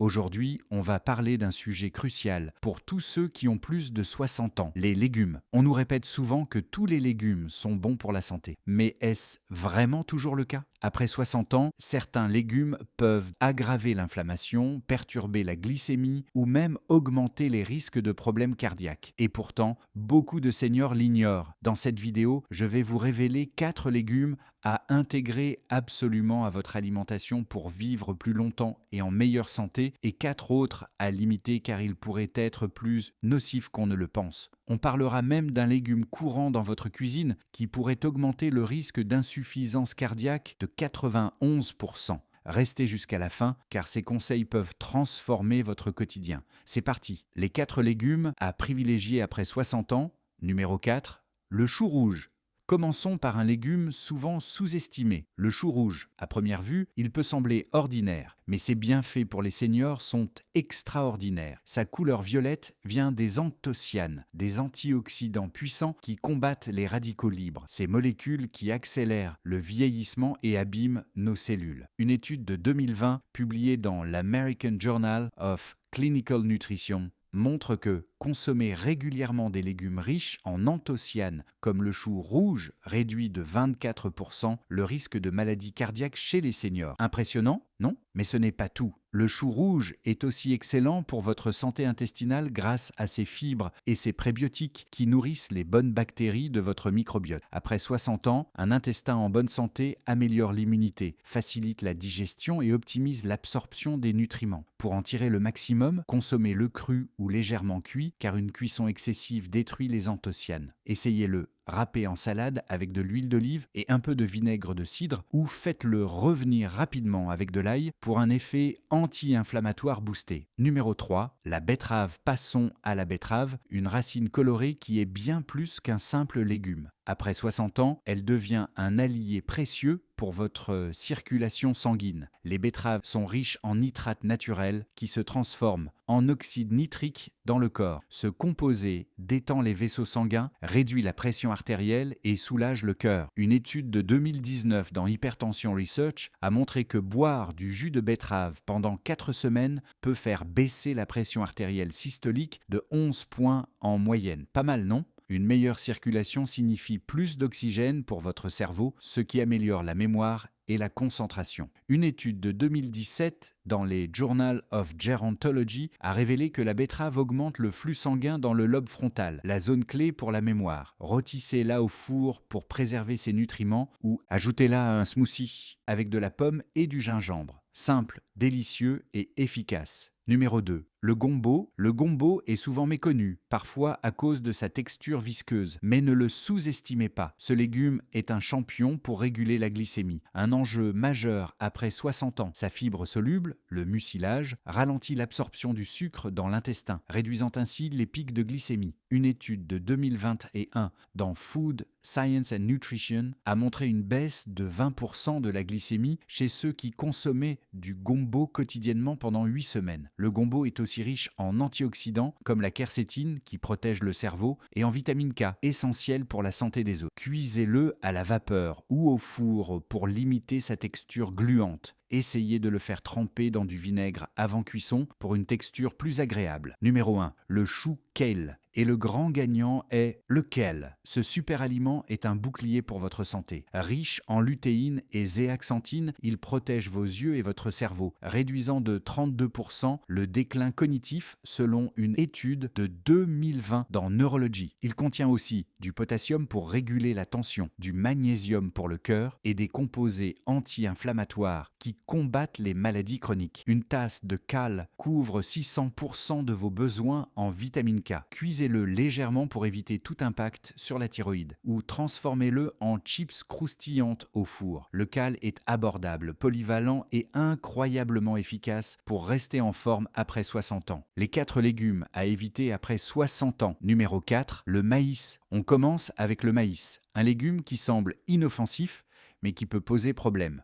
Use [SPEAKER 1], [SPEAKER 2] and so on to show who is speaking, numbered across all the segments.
[SPEAKER 1] Aujourd'hui, on va parler d'un sujet crucial pour tous ceux qui ont plus de 60 ans, les légumes. On nous répète souvent que tous les légumes sont bons pour la santé. Mais est-ce vraiment toujours le cas? Après 60 ans, certains légumes peuvent aggraver l'inflammation, perturber la glycémie ou même augmenter les risques de problèmes cardiaques. Et pourtant, beaucoup de seniors l'ignorent. Dans cette vidéo, je vais vous révéler 4 légumes à intégrer absolument à votre alimentation pour vivre plus longtemps et en meilleure santé, et 4 autres à limiter car ils pourraient être plus nocifs qu'on ne le pense. On parlera même d'un légume courant dans votre cuisine qui pourrait augmenter le risque d'insuffisance cardiaque de 91%. Restez jusqu'à la fin car ces conseils peuvent transformer votre quotidien. C'est parti. Les 4 légumes à privilégier après 60 ans. Numéro 4, le chou rouge. Commençons par un légume souvent sous-estimé, le chou rouge. À première vue, il peut sembler ordinaire, mais ses bienfaits pour les seniors sont extraordinaires. Sa couleur violette vient des anthocyanes, des antioxydants puissants qui combattent les radicaux libres, ces molécules qui accélèrent le vieillissement et abîment nos cellules. Une étude de 2020 publiée dans l'American Journal of Clinical Nutrition montre que consommer régulièrement des légumes riches en anthocyanes, comme le chou rouge, réduit de 24% le risque de maladies cardiaques chez les seniors. Impressionnant, non? Mais ce n'est pas tout. Le chou rouge est aussi excellent pour votre santé intestinale grâce à ses fibres et ses prébiotiques qui nourrissent les bonnes bactéries de votre microbiote. Après 60 ans, un intestin en bonne santé améliore l'immunité, facilite la digestion et optimise l'absorption des nutriments. Pour en tirer le maximum, consommez-le cru ou légèrement cuit car une cuisson excessive détruit les anthocyanes. Essayez-le râpé en salade avec de l'huile d'olive et un peu de vinaigre de cidre ou faites-le revenir rapidement avec de l'ail pour un effet anti-inflammatoire boosté. Numéro 3, la betterave. Passons à la betterave, une racine colorée qui est bien plus qu'un simple légume. Après 60 ans, elle devient un allié précieux pour votre circulation sanguine. Les betteraves sont riches en nitrates naturels qui se transforment en oxyde nitrique dans le corps. Ce composé détend les vaisseaux sanguins, réduit la pression artérielle et soulage le cœur. Une étude de 2019 dans Hypertension Research a montré que boire du jus de betterave pendant 4 semaines peut faire baisser la pression artérielle systolique de 11 points en moyenne. Pas mal, non? Une meilleure circulation signifie plus d'oxygène pour votre cerveau, ce qui améliore la mémoire et la concentration. Une étude de 2017 dans les Journal of Gerontology a révélé que la betterave augmente le flux sanguin dans le lobe frontal, la zone clé pour la mémoire. Rôtissez-la au four pour préserver ses nutriments ou ajoutez-la à un smoothie avec de la pomme et du gingembre. Simple, délicieux et efficace. Numéro 2. Le gombo. Le gombo est souvent méconnu, parfois à cause de sa texture visqueuse, mais ne le sous-estimez pas. Ce légume est un champion pour réguler la glycémie, un enjeu majeur après 60 ans. Sa fibre soluble, le mucilage, ralentit l'absorption du sucre dans l'intestin, réduisant ainsi les pics de glycémie. Une étude de 2021 dans Food, Science and Nutrition a montré une baisse de 20% de la glycémie chez ceux qui consommaient du gombo quotidiennement pendant 8 semaines. Le gombo est aussi riche en antioxydants comme la quercétine qui protège le cerveau et en vitamine K, essentielle pour la santé des os. Cuisez-le à la vapeur ou au four pour limiter sa texture gluante. Essayez de le faire tremper dans du vinaigre avant cuisson pour une texture plus agréable. Numéro 1. Le chou kale. Et le grand gagnant est le kale. Ce super aliment est un bouclier pour votre santé. Riche en lutéine et zéaxanthine, il protège vos yeux et votre cerveau, réduisant de 32% le déclin cognitif selon une étude de 2020 dans Neurology. Il contient aussi du potassium pour réguler la tension, du magnésium pour le cœur et des composés anti-inflammatoires qui combattent les maladies chroniques. Une tasse de kale couvre 600% de vos besoins en vitamine K. Cuisez-le légèrement pour éviter tout impact sur la thyroïde ou transformez-le en chips croustillantes au four. Le kale est abordable, polyvalent et incroyablement efficace pour rester en forme après 60 ans. Les 4 légumes à éviter après 60 ans. Numéro 4, le maïs. On commence avec le maïs, un légume qui semble inoffensif mais qui peut poser problème.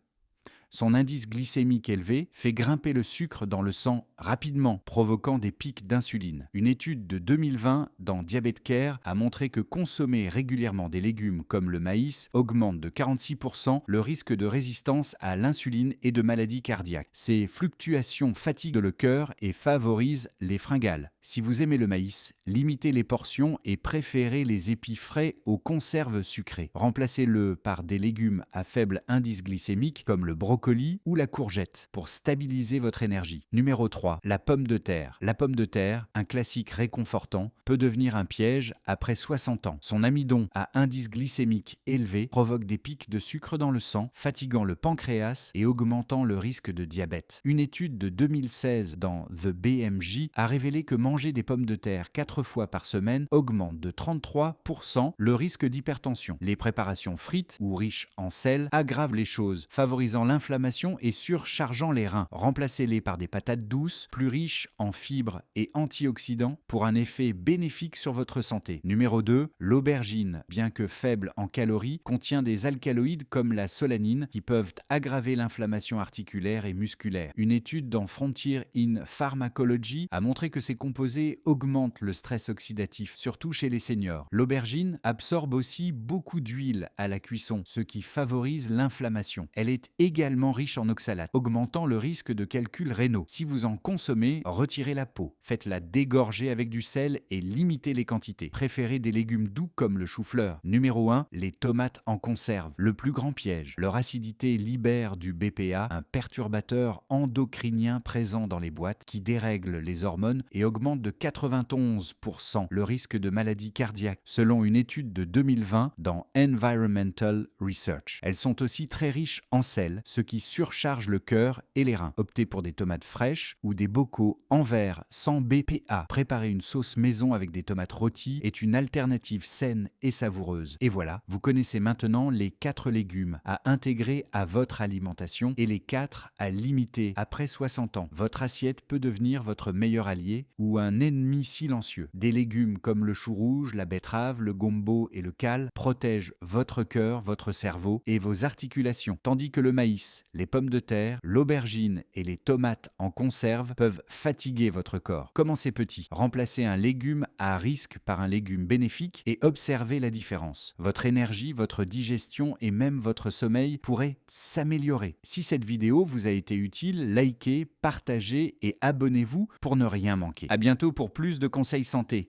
[SPEAKER 1] Son indice glycémique élevé fait grimper le sucre dans le sang rapidement, provoquant des pics d'insuline. Une étude de 2020 dans Diabète Care a montré que consommer régulièrement des légumes comme le maïs augmente de 46% le risque de résistance à l'insuline et de maladies cardiaques. Ces fluctuations fatiguent le cœur et favorisent les fringales. Si vous aimez le maïs, limitez les portions et préférez les épis frais aux conserves sucrées. Remplacez-le par des légumes à faible indice glycémique comme le brocoli ou la courgette pour stabiliser votre énergie. Numéro 3, la pomme de terre. La pomme de terre, un classique réconfortant, peut devenir un piège après 60 ans. Son amidon à indice glycémique élevé provoque des pics de sucre dans le sang, fatiguant le pancréas et augmentant le risque de diabète. Une étude de 2016 dans The BMJ a révélé que manger des pommes de terre 4 fois par semaine augmente de 33% le risque d'hypertension. Les préparations frites ou riches en sel aggravent les choses, favorisant l'inflammation et surchargeant les reins. Remplacez-les par des patates douces, plus riches en fibres et antioxydants pour un effet bénéfique sur votre santé. Numéro 2, l'aubergine, bien que faible en calories, contient des alcaloïdes comme la solanine qui peuvent aggraver l'inflammation articulaire et musculaire. Une étude dans Frontier in Pharmacology a montré que ces composés augmentent le stress oxydatif, surtout chez les seniors. L'aubergine absorbe aussi beaucoup d'huile à la cuisson, ce qui favorise l'inflammation. Elle est également riche en oxalates, augmentant le risque de calculs rénaux. Si vous en consommez, retirez la peau, faites-la dégorger avec du sel et limitez les quantités. Préférez des légumes doux comme le chou-fleur. Numéro 1, les tomates en conserve. Le plus grand piège. Leur acidité libère du BPA, un perturbateur endocrinien présent dans les boîtes qui dérègle les hormones et augmente de 91% le risque de maladie cardiaque, selon une étude de 2020 dans Environmental Research. Elles sont aussi très riches en sel, ce qui surcharge le cœur et les reins. Optez pour des tomates fraîches ou des bocaux en verre sans BPA. Préparer une sauce maison avec des tomates rôties est une alternative saine et savoureuse. Et voilà, vous connaissez maintenant les 4 légumes à intégrer à votre alimentation et les 4 à limiter après 60 ans. Votre assiette peut devenir votre meilleur allié ou un ennemi silencieux. Des légumes comme le chou rouge, la betterave, le gombo et le cal protègent votre cœur, votre cerveau et vos articulations, tandis que le maïs, les pommes de terre, l'aubergine et les tomates en conserve peuvent fatiguer votre corps. Commencez petit, remplacez un légume à risque par un légume bénéfique et observez la différence. Votre énergie, votre digestion et même votre sommeil pourraient s'améliorer. Si cette vidéo vous a été utile, likez, partagez et abonnez-vous pour ne rien manquer. À bientôt pour plus de conseils santé.